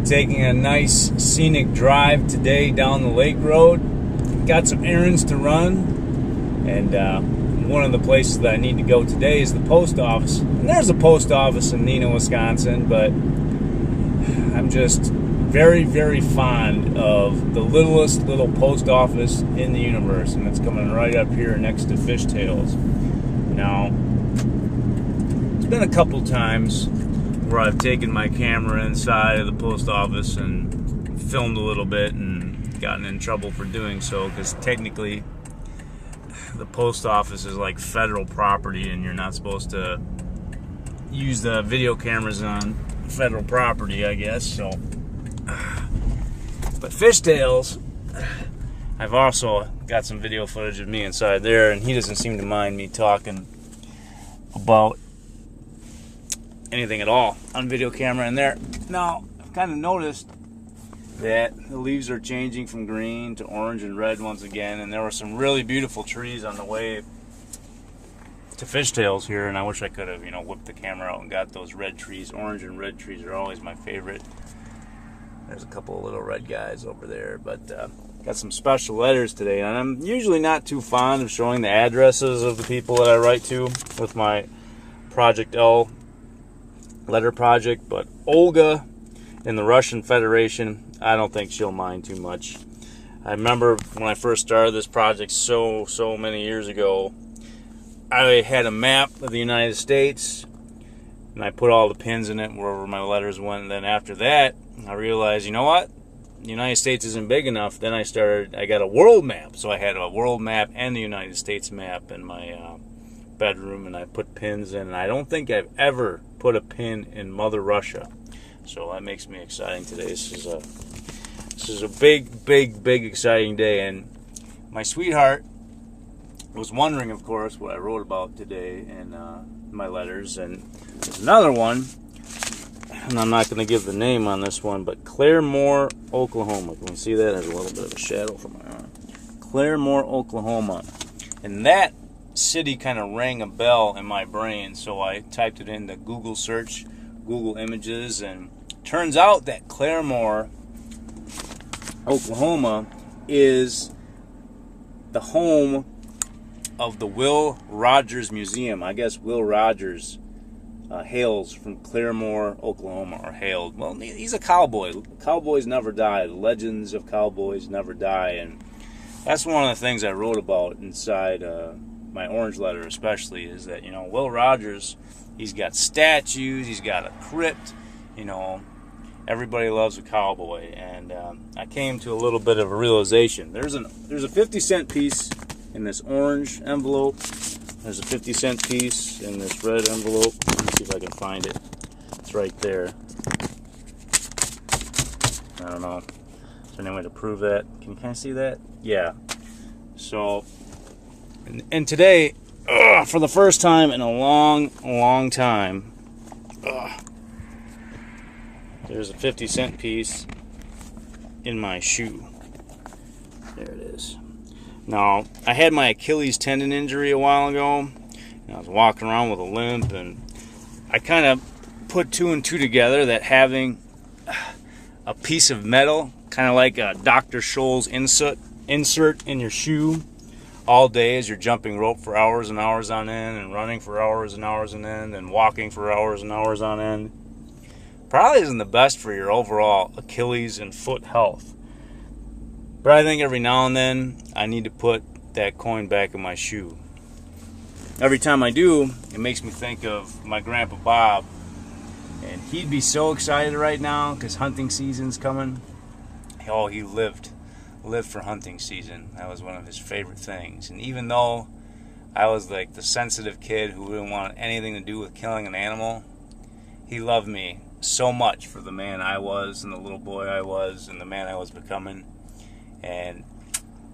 Taking a nice scenic drive today down the lake road. Got some errands to run, and one of the places that I need to go today is the post office. And there's a post office in Neenah, Wisconsin, but I'm just very, very fond of the littlest little post office in the universe, and it's coming right up here next to Fishtails. Now, it's been a couple times where I've taken my camera inside of the post office and filmed a little bit and gotten in trouble for doing so, because technically the post office is like federal property and you're not supposed to use the video cameras on federal property, I guess. So, but Fishtails, I've also got some video footage of me inside there, and he doesn't seem to mind me talking about anything at all on video camera in there. Now, I've kind of noticed that the leaves are changing from green to orange and red once again, and there were some really beautiful trees on the way to Fishtails here, and I wish I could have, whipped the camera out and got those red trees. Orange and red trees are always my favorite. There's a couple of little red guys over there, but got some special letters today, and I'm usually not too fond of showing the addresses of the people that I write to with my Project L letter project, but Olga in the Russian Federation, I don't think she'll mind too much. I remember when I first started this project so many years ago, I had a map of the United States, and I put all the pins in it wherever my letters went, and then after that, I realized, you know what? The United States isn't big enough. Then I got a world map, so I had a world map and the United States map in my bedroom, and I put pins in, and I don't think I've ever put a pin in Mother Russia, so that makes me exciting today. This is a big exciting day, and my sweetheart was wondering, of course, what I wrote about today in my letters, and there's another one, and I'm not going to give the name on this one, but Claremore, Oklahoma. Can you see that? There's a little bit of a shadow from my arm. Claremore, Oklahoma, and that city kind of rang a bell in my brain, so I typed it into Google search, Google Images, and turns out that Claremore, Oklahoma is the home of the Will Rogers Museum. I guess Will Rogers hails from Claremore, Oklahoma, or hailed. Well, he's a cowboy. Cowboys never die. The legends of cowboys never die, and that's one of the things I wrote about inside my orange letter, especially, is that, Will Rogers, he's got statues, he's got a crypt, everybody loves a cowboy, and I came to a little bit of a realization. There's a 50-cent piece in this orange envelope. There's a 50-cent piece in this red envelope. Let me see if I can find it. It's right there. I don't know. Is there any way to prove that? Can you kind of see that? Yeah. So, and today, for the first time in a long time, there's a 50-cent piece in my shoe. There it is. Now, I had my Achilles tendon injury a while ago, and I was walking around with a limp, and I kind of put two and two together that having a piece of metal, kind of like a Dr. Scholl's insert in your shoe all day as you're jumping rope for hours and hours on end, and running for hours and hours on end, and walking for hours and hours on end, probably isn't the best for your overall Achilles and foot health. But I think every now and then I need to put that coin back in my shoe. Every time I do, it makes me think of my grandpa Bob, and he'd be so excited right now because hunting season's coming. Oh, he lived for hunting season. That was one of his favorite things. And even though I was like the sensitive kid who didn't want anything to do with killing an animal, he loved me so much for the man I was, and the little boy I was, and the man I was becoming. And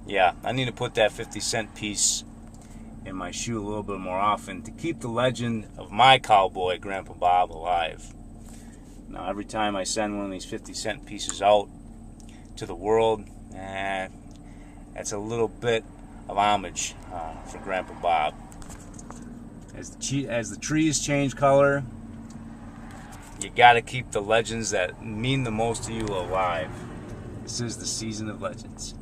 yeah, I need to put that 50-cent piece in my shoe a little bit more often to keep the legend of my cowboy, Grandpa Bob, alive. Now, every time I send one of these 50-cent pieces out to the world, that's a little bit of homage for Grandpa Bob. As the trees change color, You got to keep the legends that mean the most to you alive. This is the season of legends.